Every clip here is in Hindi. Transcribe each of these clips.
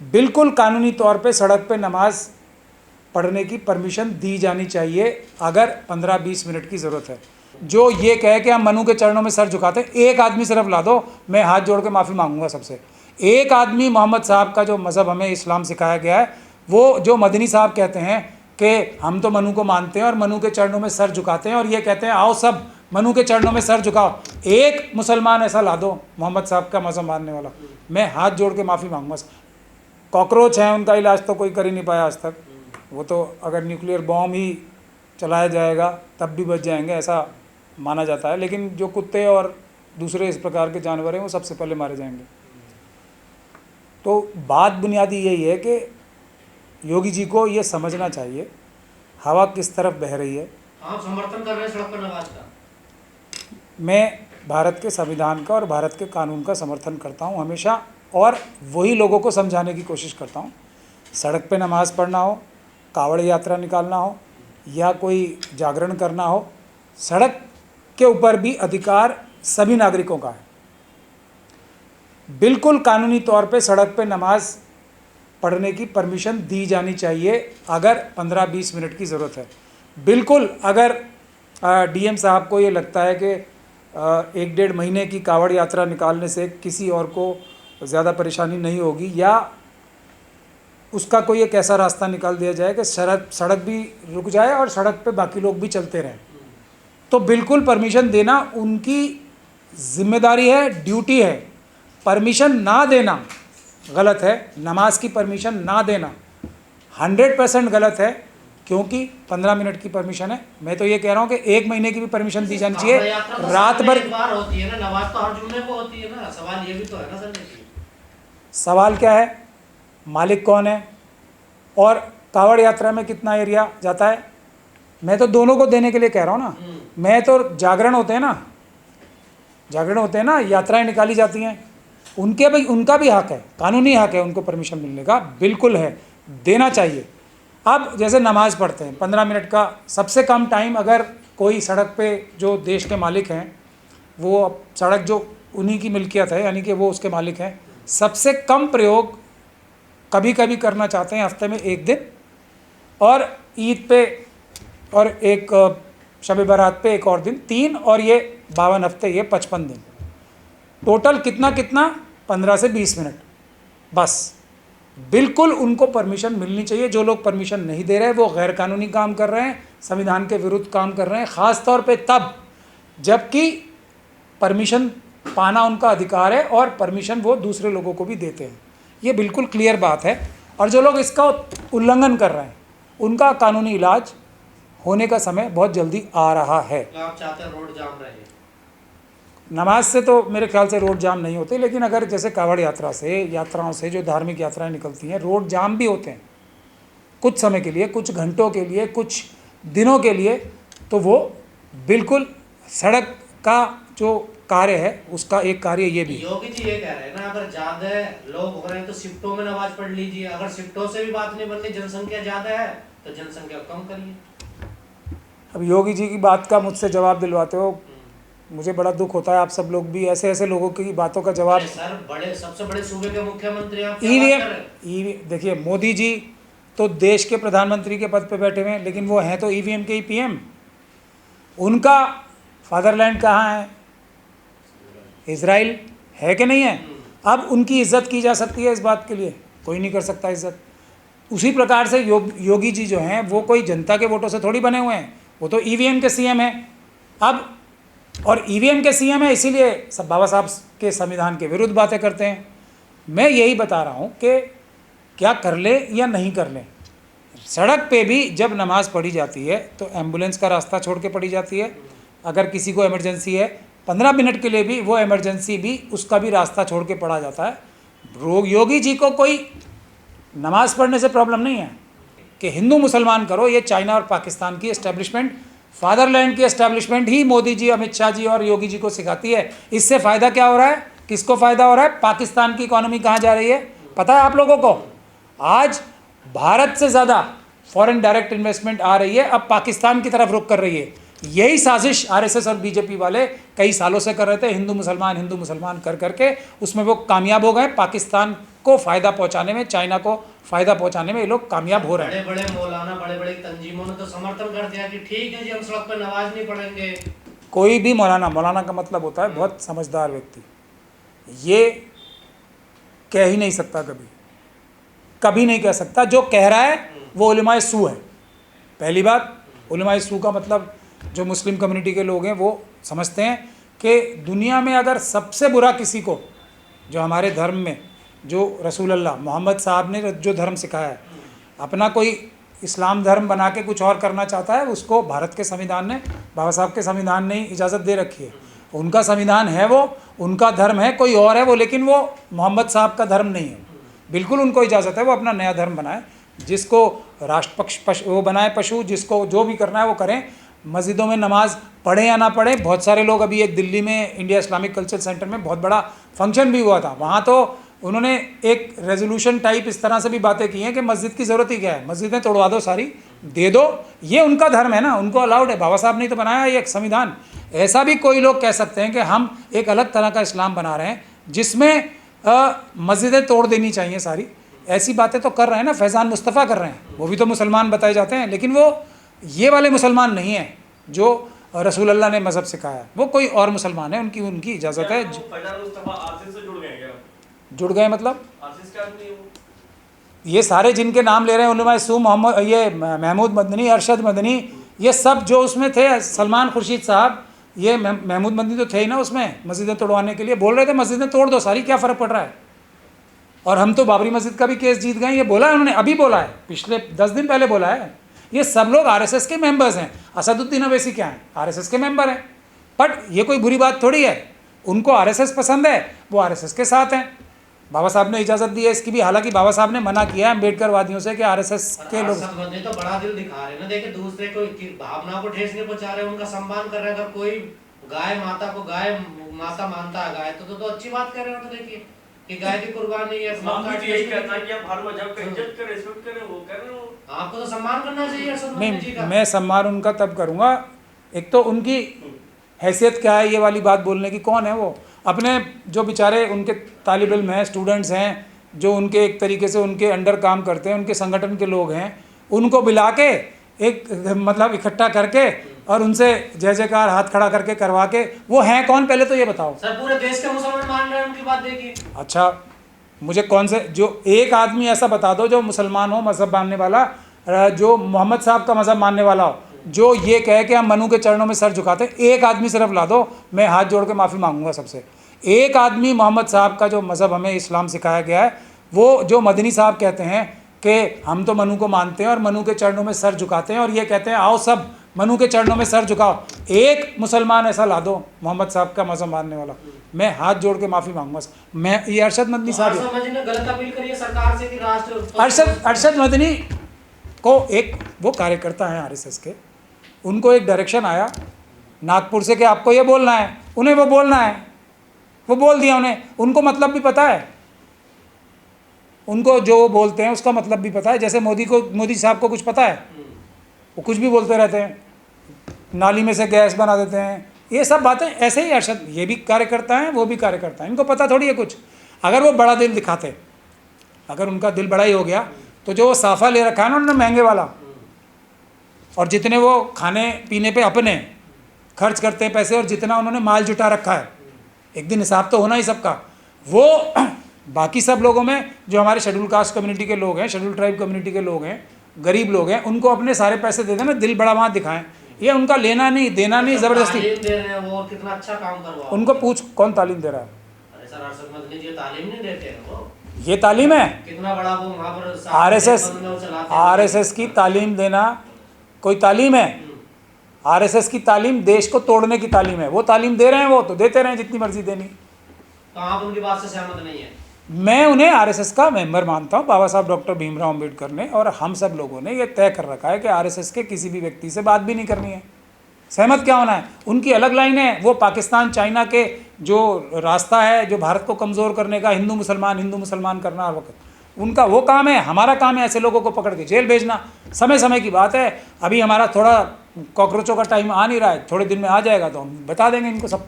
बिल्कुल कानूनी तौर पे सड़क पे नमाज पढ़ने की परमिशन दी जानी चाहिए अगर 15-20 मिनट की ज़रूरत है। जो ये कहे कि हम मनु के चरणों में सर झुकाते हैं, एक आदमी सिर्फ ला दो, मैं हाथ जोड़ के माफ़ी मांगूंगा सबसे। एक आदमी मोहम्मद साहब का जो मज़हब हमें इस्लाम सिखाया गया है, वो जो मदनी साहब कहते हैं कि हम तो मनु को मानते हैं और मनु के चरणों में सर झुकाते हैं, और ये कहते हैं आओ सब मनु के चरणों में सर झुकाओ, एक मुसलमान ऐसा ला दो मोहम्मद साहब का मज़हब मानने वाला, मैं हाथ जोड़ के माफ़ी मांगूंगा। कॉकरोच हैं, उनका इलाज तो कोई कर ही नहीं पाया आज तक, वो तो अगर न्यूक्लियर बॉम्ब ही चलाया जाएगा तब भी बच जाएंगे ऐसा माना जाता है, लेकिन जो कुत्ते और दूसरे इस प्रकार के जानवर हैं वो सबसे पहले मारे जाएंगे। तो बात बुनियादी यही है कि योगी जी को ये समझना चाहिए हवा किस तरफ बह रही है। आप समर्थन कर रहे हैं सड़क पर नमाज का? मैं भारत के संविधान का और भारत के कानून का समर्थन करता हूँ हमेशा, और वही लोगों को समझाने की कोशिश करता हूँ। सड़क पे नमाज़ पढ़ना हो, कावड़ यात्रा निकालना हो या कोई जागरण करना हो, सड़क के ऊपर भी अधिकार सभी नागरिकों का है। बिल्कुल कानूनी तौर पे सड़क पे नमाज पढ़ने की परमिशन दी जानी चाहिए अगर 15-20 मिनट की ज़रूरत है। बिल्कुल अगर डीएम साहब को ये लगता है कि 1-1.5 महीने की कावड़ यात्रा निकालने से किसी और को ज़्यादा परेशानी नहीं होगी, या उसका कोई एक ऐसा रास्ता निकाल दिया जाए कि सड़क भी रुक जाए और सड़क पे बाकी लोग भी चलते रहें, तो बिल्कुल परमिशन देना उनकी जिम्मेदारी है, ड्यूटी है। परमिशन ना देना गलत है, नमाज की परमिशन ना देना 100% गलत है, क्योंकि 15 मिनट की परमिशन है। मैं तो ये कह रहा हूँ कि 1 महीने की भी परमिशन दी जानी चाहिए, रात भर। बार होती है ना, नमाज तो हर जुम्मे को होती है ना, सवाल ये भी तो है ना सर। सवाल क्या है, मालिक कौन है और कावड़ यात्रा में कितना एरिया जाता है? मैं तो दोनों को देने के लिए कह रहा हूँ ना। मैं तो जागरण होते हैं ना, यात्राएं निकाली जाती हैं, उनका भी हक है, कानूनी हक है उनको परमिशन मिलने का, बिल्कुल है, देना चाहिए। अब जैसे नमाज पढ़ते हैं 15 मिनट का सबसे कम टाइम, अगर कोई सड़क पे जो देश के मालिक हैं, वो सड़क जो उन्हीं की मिल्कियत है, यानी कि वो उसके मालिक हैं, सबसे कम प्रयोग कभी कभी करना चाहते हैं हफ्ते में 1 दिन, और ईद पे और एक शब बारात पे एक और दिन, 3, और ये 52 हफ्ते, ये 55 दिन, टोटल कितना 15 से 20 मिनट बस। बिल्कुल उनको परमिशन मिलनी चाहिए। जो लोग परमिशन नहीं दे रहे वो गैर कानूनी काम कर रहे हैं, संविधान के विरुद्ध काम कर रहे हैं, ख़ास तौर पे तब जबकि परमिशन पाना उनका अधिकार है और परमिशन वो दूसरे लोगों को भी देते हैं। ये बिल्कुल क्लियर बात है, और जो लोग इसका उल्लंघन कर रहे हैं उनका कानूनी इलाज होने का समय बहुत जल्दी आ रहा है। तो आप चाहते हैं रोड जाम रहे? नमाज से तो मेरे ख्याल से रोड जाम नहीं होते, लेकिन अगर जैसे कावड़ यात्राओं से जो धार्मिक यात्राएं निकलती हैं, रोड जाम भी होते हैं कुछ समय के लिए, कुछ घंटों के लिए, कुछ दिनों के लिए, तो वो बिल्कुल सड़क का जो कार्य है उसका एक कार्य ये भी। योगी जी ये कह रहे हैं ना, अगर ज्यादा लोग हो रहे हैं तो शिफ्टों में नमाज पढ़ लीजिए, अगर शिफ्टों से भी बात नहीं बनती, जनसंख्या ज्यादा है तो जनसंख्या कम करिए। अब योगी जी की बात का मुझसे जवाब दिलवाते हो, मुझे बड़ा दुख होता है। आप सब लोग भी ऐसे लोगों की बातों का जवाब। सर सबसे बड़े सूबे के मुख्यमंत्री आप क्या बात कर रहे हैं? देखिए, मोदी जी तो देश के प्रधानमंत्री के पद पे बैठे हुए हैं, लेकिन वो हैं तो ईवीएम के ही पीएम। उनका फादरलैंड कहाँ है? इजराइल है कि नहीं है? अब उनकी इज्जत की जा सकती है, इस बात के लिए कोई नहीं कर सकता इज्जत। उसी प्रकार से योगी जी जो हैं वो कोई जनता के वोटों से थोड़ी बने हुए हैं, वो तो ईवीएम के सीएम हैं। अब और ईवीएम के सीएम है, इसीलिए सब बाबा साहब के संविधान के विरुद्ध बातें करते हैं। मैं यही बता रहा हूँ कि क्या कर ले या नहीं कर ले, सड़क पे भी जब नमाज़ पढ़ी जाती है तो एम्बुलेंस का रास्ता छोड़ के पढ़ी जाती है। अगर किसी को इमरजेंसी है 15 मिनट के लिए भी, वो इमरजेंसी भी उसका भी रास्ता छोड़ के पढ़ा जाता है। योगी जी को कोई नमाज़ पढ़ने से प्रॉब्लम नहीं है कि हिंदू मुसलमान करो, ये चाइना और पाकिस्तान की एस्टेब्लिशमेंट, फादरलैंड की एस्टैब्लिशमेंट ही मोदी जी, अमित शाह जी और योगी जी को सिखाती है। इससे फ़ायदा क्या हो रहा है? किसको फ़ायदा हो रहा है? पाकिस्तान की इकॉनमी कहाँ जा रही है पता है आप लोगों को? आज भारत से ज़्यादा फॉरेन डायरेक्ट इन्वेस्टमेंट आ रही है, अब पाकिस्तान की तरफ रुख कर रही है। यही साजिश आरएसएस और बीजेपी वाले कई सालों से कर रहे थे, हिंदू मुसलमान कर करके उसमें वो कामयाब हो गए। पाकिस्तान को फ़ायदा पहुंचाने में, चाइना को फ़ायदा पहुंचाने में ये लोग कामयाब हो रहे हैं। बड़े बड़े मौलाना, बड़े बड़े तंजीमों ने तो समर्थन कर दिया कि ठीक है जी, हम सड़क पर नमाज नहीं पढ़ेंगे। कोई भी मौलाना, मौलाना का मतलब होता है बहुत समझदार व्यक्ति, ये कह ही नहीं सकता, कभी नहीं कह सकता। जो कह रहा है वो उलमाए सू है। पहली बात, उलमाए सू का मतलब जो मुस्लिम कम्युनिटी के लोग हैं वो समझते हैं कि दुनिया में अगर सबसे बुरा किसी को, जो हमारे धर्म में, जो रसूल अल्लाह मोहम्मद साहब ने जो धर्म सिखाया है, अपना कोई इस्लाम धर्म बना के कुछ और करना चाहता है, उसको भारत के संविधान ने, बाबा साहब के संविधान ने इजाज़त दे रखी है। उनका संविधान है, वो उनका धर्म है, कोई और है वो, लेकिन वो मोहम्मद साहब का धर्म नहीं है। बिल्कुल उनको इजाज़त है वो अपना नया धर्म बनाए, जिसको राष्ट्रपक्ष वो बनाए पशु, जिसको जो भी करना है वो करें। मस्जिदों में नमाज पढ़े या ना पढ़े, बहुत सारे लोग, अभी एक दिल्ली में इंडिया इस्लामिक कल्चरल सेंटर में बहुत बड़ा फंक्शन भी हुआ था, वहाँ तो उन्होंने एक रेजोल्यूशन टाइप इस तरह से भी बातें की हैं कि मस्जिद की ज़रूरत ही क्या है, मस्जिदें तोड़वा दो सारी, दे दो, ये उनका धर्म है ना, उनको अलाउड है, बाबा साहब ने तो बनाया ये एक संविधान। ऐसा भी कोई लोग कह सकते हैं कि हम एक अलग तरह का इस्लाम बना रहे हैं जिसमें मस्जिदें तोड़ देनी चाहिए सारी, ऐसी बातें तो कर रहे हैं ना, फैज़ान मुस्तफ़ा कर रहे हैं, वो भी तो मुसलमान बताए जाते हैं, लेकिन वो ये वाले मुसलमान नहीं हैं जो रसूल अल्लाह ने मज़हब सिखाया है, वो कोई और मुसलमान है, उनकी इजाज़त है। जुड़ गए मतलब ये सारे जिनके नाम ले रहे हैं, उलमाए सू, मोहम्मद, ये महमूद मदनी, अरशद मदनी, ये सब जो उसमें थे, सलमान खुर्शीद साहब, ये महमूद मदनी तो थे ही ना उसमें, मस्जिदें तोड़वाने के लिए बोल रहे थे मस्जिदें तोड़ दो सारी, क्या फ़र्क पड़ रहा है। और हम तो बाबरी मस्जिद का भी केस जीत गए, ये बोला है उन्होंने, अभी बोला है, पिछले 10 दिन पहले बोला है। ये सब लोग आरएसएस के मेंबर्स हैं। असदुद्दीन अवैसी क्या हैं, आरएसएस के मेंबर हैं। बट ये कोई बुरी बात थोड़ी है, उनको आरएसएस पसंद है, वो आरएसएस के साथ हैं। बाबा साहब ने इजाज़त दी है इसकी भी, हालांकि बाबा साहब ने मना किया है अम्बेडकर वादियों से कि आरएसएस के लोग तो बड़ा दिल दिखा रहे हैं ना, देखिए दूसरे को भावना को ठेस नहीं पहुंचा रहे, उनका सम्मान कर रहे हैं। अगर कोई गाय माता को गाय माता मानता है, गाय तो अच्छी बात कर रहे हो। तो देखिए कि गाय की कुर्बानी है, यही कहता है कि आप हर मजहब का इज्जत करें, रिस्पेक्ट करें, वो कर रहे हो, आपको तो सम्मान करना चाहिए। नहीं, मैं सम्मान उनका तब करूँगा, एक तो उनकी हैसियत क्या है ये वाली बात बोलने की, कौन है वो, अपने जो बेचारे उनके तालिब इल्म हैं, स्टूडेंट्स हैं, जो उनके एक तरीके से उनके अंडर काम करते हैं, उनके संगठन के लोग हैं, उनको बुला के एक मतलब इकट्ठा करके और उनसे जय जयकार हाथ खड़ा करके करवा के, वो हैं कौन पहले तो ये बताओ। सर पूरे देश के मुसलमान मान रहे हैं, उनकी बात देखिए। अच्छा, मुझे कौन से, जो एक आदमी ऐसा बता दो जो मुसलमान हो, मज़हब मानने वाला, जो मोहम्मद साहब का मज़हब मानने वाला हो, जो ये कहे कि हम मनु के चरणों में सर झुकाते हैं, एक आदमी सिर्फ ला दो, मैं हाथ जोड़ के माफ़ी मांगूंगा सबसे। एक आदमी मोहम्मद साहब का जो मज़हब हमें इस्लाम सिखाया गया है, वो जो मदनी साहब कहते हैं कि हम तो मनु को मानते हैं और मनु के चरणों में सर झुकाते हैं, और ये कहते हैं आओ सब मनु के चरणों में सर झुकाओ, एक मुसलमान ऐसा ला दो मोहम्मद साहब का मज़हब मानने वाला, मैं हाथ जोड़ के माफ़ी मांगूंगा। मैं ये अरशद मदनी साहब अरशद मदनी को एक वो कार्यकर्ता हैं आरएसएस के, उनको एक डायरेक्शन आया नागपुर से कि आपको ये बोलना है, उन्हें वो बोलना है, वो बोल दिया उन्हें, उनको मतलब भी पता है, उनको जो वो बोलते हैं उसका मतलब भी पता है। जैसे मोदी साहब को कुछ पता है, वो कुछ भी बोलते रहते हैं, नाली में से गैस बना देते हैं, ये सब बातें ऐसे ही। अरशद ये भी कार्यकर्ता हैं, वो भी कार्यकर्ता हैं, इनको पता थोड़ी है कुछ। अगर वो बड़ा दिल दिखाते, अगर उनका दिल बड़ा ही हो गया, तो जो वो साफा ले रखा है ना उन्होंने महंगे वाला, और जितने वो खाने पीने पे अपने खर्च करते हैं पैसे, और जितना उन्होंने माल जुटा रखा है, एक दिन हिसाब तो होना ही सबका। वो बाकी सब लोगों में जो हमारे शेड्यूल कास्ट कम्युनिटी के लोग हैं, शेड्यूल ट्राइब कम्युनिटी के लोग हैं, गरीब लोग हैं, उनको अपने सारे पैसे दे देना, दिल बड़ा वहाँ दिखाएं, ये उनका लेना नहीं देना नहीं, ज़बरदस्ती दे रहे हैं वो, कितना अच्छा काम करवा। उनको पूछ कौन तालीम दे रहा है। अरे सर अरशद मदनी जी तालीम नहीं देते हैं वो, ये तालीम है। कितना बड़ा वो वहाँ पर आरएसएस की तालीम देना कोई तालीम है? आरएसएस की तालीम देश को तोड़ने की तालीम है, वो तालीम दे रहे हैं, वो तो देते रहे जितनी मर्जी देनी। तो आप उनकी बात से सहमत नहीं है? मैं उन्हें आरएसएस का मेंबर मानता हूँ, बाबा साहब डॉक्टर भीमराव अम्बेडकर ने और हम सब लोगों ने ये तय कर रखा है कि आरएसएस के किसी भी व्यक्ति से बात भी नहीं करनी है। सहमत क्या होना है, उनकी अलग लाइन है, वो पाकिस्तान चाइना के जो रास्ता है जो भारत को कमज़ोर करने का, हिंदू मुसलमान करना, हर वक्त उनका वो काम है। हमारा काम है ऐसे लोगों को पकड़ के जेल भेजना, समय समय की बात है। अभी हमारा थोड़ा कॉकरोचों का टाइम आ नहीं रहा है, थोड़े दिन में आ जाएगा तो हम बता देंगे इनको सब।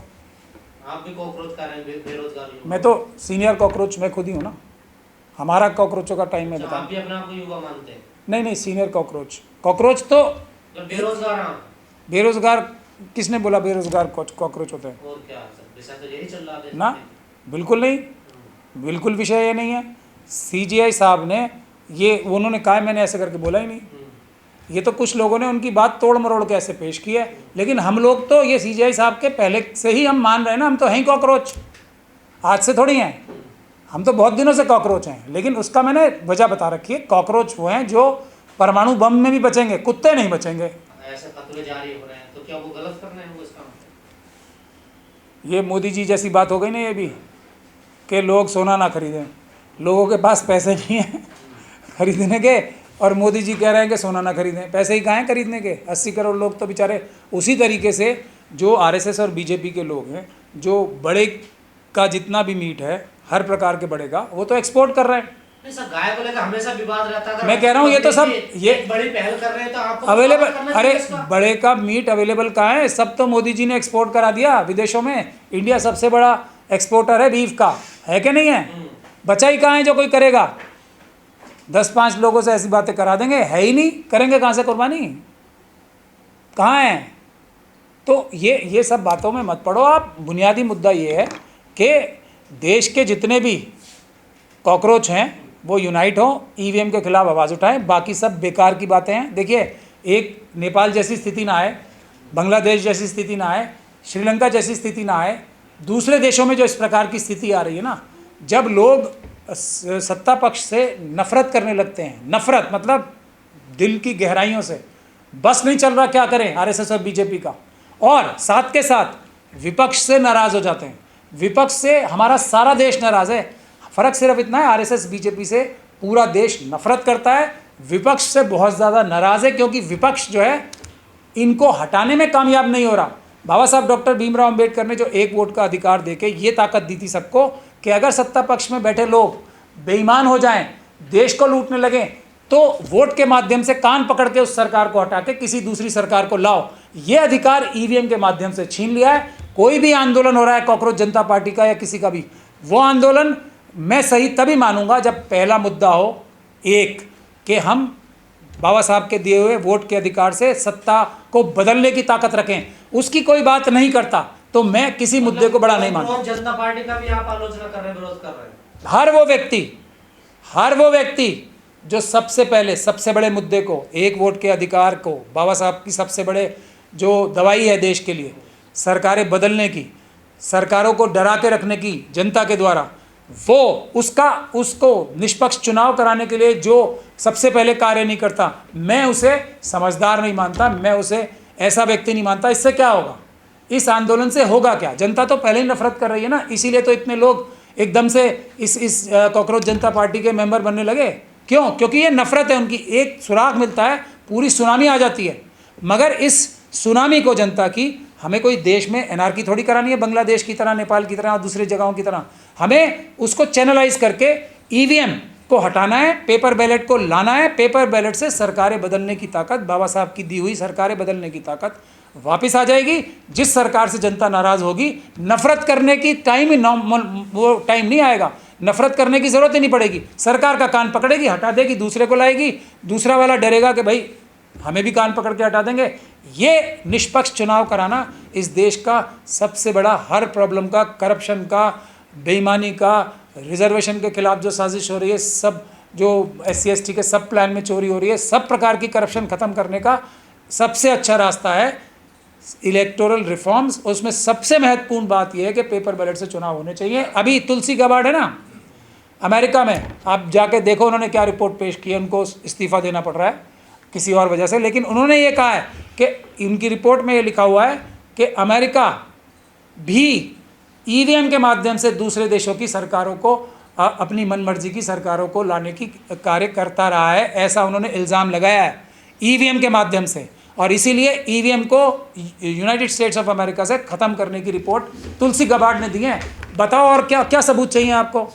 आप भी कॉकरोच कर रहे हैं, बेरोजगार। मैं तो सीनियर कॉकरोच मैं खुद ही हूँ ना, हमारा कॉकरोचों का टाइम है अच्छा, बता। आप भी अपने आप को युवा मानते हैं? नहीं, सीनियर कॉकरोच। कॉकरोच तो मतलब बेरोजगार हैं आप? बेरोजगार किसने बोला बेरोजगार कॉकरोच होते हैं? और क्या सर, विषय तो यही चल रहा है देश ना, में। बिल्कुल नहीं, बिल्कुल विषय ये नहीं है। सीजीआई साहब ने ये उन्होंने कहा है, मैंने ऐसे करके बोला ही नहीं। ये तो कुछ लोगों ने उनकी बात तोड़ मरोड़ के ऐसे पेश की है, लेकिन हम लोग तो ये सीजीआई साहब के पहले से ही हम मान रहे हैं ना, हम तो हैं ही कॉकरोच, आज से थोड़ी हैं, हम तो बहुत दिनों से कॉकरोच हैं। लेकिन उसका मैंने वजह बता रखी है, कॉकरोच वो हैं जो परमाणु बम में भी बचेंगे, कुत्ते नहीं बचेंगे। ऐसे खतरे जारी हो रहे हैं तो क्या वो गलत कर रहे हैं वो इसका मतलब? ये मोदी जी जैसी बात हो गई ना ये भी, कि लोग सोना ना खरीदें। लोगों के पास पैसे नहीं हैं खरीदने के, और मोदी जी कह रहे हैं कि सोना ना खरीदें। पैसे ही कहाँ हैं खरीदने के? 80 करोड़ लोग तो बेचारे उसी तरीके से जो आरएसएस और बीजेपी के लोग हैं, जो बड़े का जितना भी मीट है हर प्रकार के बड़े का, वो तो एक्सपोर्ट कर रहे हैं। नहीं सर, गाय को लेकर हमेशा विवाद रहता है। मैं कह रहा हूँ ये तो सब ये बड़ी पहल कर रहे हैं तो आपको तो अवेलेबल, करना अरे चाहिए इसका। बड़े का मीट अवेलेबल कहाँ है? सब तो मोदी जी ने एक्सपोर्ट करा दिया विदेशों में। इंडिया सबसे बड़ा एक्सपोर्टर है बीफ का, है कि नहीं है? बचा ही कहाँ है जो कोई करेगा? 10-5 लोगों से ऐसी बातें करा देंगे, है ही नहीं, करेंगे कहाँ से कुर्बानी? कहाँ है? तो ये सब बातों में मत पड़ो आप। बुनियादी मुद्दा ये है कि देश के जितने भी कॉकरोच हैं वो यूनाइट हो, ईवीएम के खिलाफ आवाज़ उठाएं। बाकी सब बेकार की बातें हैं। देखिए, एक नेपाल जैसी स्थिति ना आए, बांग्लादेश जैसी स्थिति ना आए, श्रीलंका जैसी स्थिति ना आए, दूसरे देशों में जो इस प्रकार की स्थिति आ रही है ना, जब लोग सत्ता पक्ष से नफरत करने लगते हैं, नफरत मतलब दिल की गहराइयों से, बस नहीं चल रहा क्या करें आरएसएस और बीजेपी का, और साथ के साथ विपक्ष से नाराज़ हो जाते हैं। विपक्ष से हमारा सारा देश नाराज़ है। फ़र्क सिर्फ इतना है, आरएसएस बीजेपी से पूरा देश नफरत करता है, विपक्ष से बहुत ज़्यादा नाराज़ है, क्योंकि विपक्ष जो है इनको हटाने में कामयाब नहीं हो रहा। बाबा साहब डॉक्टर भीमराव अंबेडकर ने जो 1 वोट का अधिकार देके ये ताकत दी थी सबको कि अगर सत्ता पक्ष में बैठे लोग बेईमान हो जाएं, देश को लूटने लगें, तो वोट के माध्यम से कान पकड़ के उस सरकार को हटा के किसी दूसरी सरकार को लाओ। ये अधिकार ईवीएम के माध्यम से छीन लिया है। कोई भी आंदोलन हो रहा है कॉकरोच जनता पार्टी का या किसी का भी, वो आंदोलन मैं सही तभी मानूंगा जब पहला मुद्दा हो एक कि हम बाबा साहब के दिए हुए वोट के अधिकार से सत्ता को बदलने की ताकत रखें। उसकी कोई बात नहीं करता तो मैं किसी मुद्दे को बड़ा नहीं मानता। जनता पार्टी का भी आप आलोचना कर रहे हैं, विरोध कर रहे हैं। हर वो व्यक्ति जो सबसे पहले सबसे बड़े मुद्दे को, 1 वोट के अधिकार को, बाबा साहब की सबसे बड़े जो दवाई है देश के लिए, सरकारें बदलने की, सरकारों को डरा के रखने की जनता के द्वारा, वो उसको निष्पक्ष चुनाव कराने के लिए जो सबसे पहले कार्य नहीं करता, मैं उसे समझदार नहीं मानता, मैं उसे ऐसा व्यक्ति नहीं मानता। इससे क्या होगा? इस आंदोलन से होगा क्या? जनता तो पहले ही नफरत कर रही है ना, इसीलिए तो इतने लोग एकदम से इस कॉकरोच जनता पार्टी के मेंबर बनने लगे। क्यों? क्योंकि ये नफरत है उनकी। एक सुराग मिलता है, पूरी सुनामी आ जाती है। मगर इस सुनामी को जनता की, हमें कोई देश में एनार्की थोड़ी करानी है, बांग्लादेश की तरह, नेपाल की तरह और दूसरी जगहों की तरह। हमें उसको चैनलाइज करके ईवीएम को हटाना है, पेपर बैलेट को लाना है। पेपर बैलेट से सरकारें बदलने की ताकत, बाबा साहब की दी हुई सरकारें बदलने की ताकत वापस आ जाएगी। जिस सरकार से जनता नाराज़ होगी, नफरत करने की वो टाइम नहीं आएगा, नफरत करने की ज़रूरत ही नहीं पड़ेगी। सरकार का कान पकड़ेगी, हटा देगी, दूसरे को लाएगी, दूसरा वाला डरेगा कि भाई हमें भी कान पकड़ के हटा देंगे। ये निष्पक्ष चुनाव कराना इस देश का सबसे बड़ा, हर प्रॉब्लम का, करप्शन का, बेईमानी का, रिजर्वेशन के खिलाफ जो साजिश हो रही है, सब जो SC ST के सब प्लान में चोरी हो रही है, सब प्रकार की करप्शन ख़त्म करने का सबसे अच्छा रास्ता है इलेक्टोरल रिफॉर्म्स। उसमें सबसे महत्वपूर्ण बात यह है कि पेपर बैलेट से चुनाव होने चाहिए। अभी तुलसी गबार्ड है ना अमेरिका में, आप जाके देखो उन्होंने क्या रिपोर्ट पेश की है। उनको इस्तीफ़ा देना पड़ रहा है किसी और वजह से, लेकिन उन्होंने ये कहा है कि उनकी रिपोर्ट में ये लिखा हुआ है कि अमेरिका भी ईवीएम के माध्यम से दूसरे देशों की सरकारों को, अपनी मनमर्जी की सरकारों को लाने की कार्य करता रहा है। ऐसा उन्होंने इल्ज़ाम लगाया है ईवीएम के माध्यम से, और इसीलिए ईवीएम को यूनाइटेड स्टेट्स ऑफ अमेरिका से ख़त्म करने की रिपोर्ट तुलसी गबार्ड ने दी है। बताओ और क्या क्या सबूत चाहिए आपको?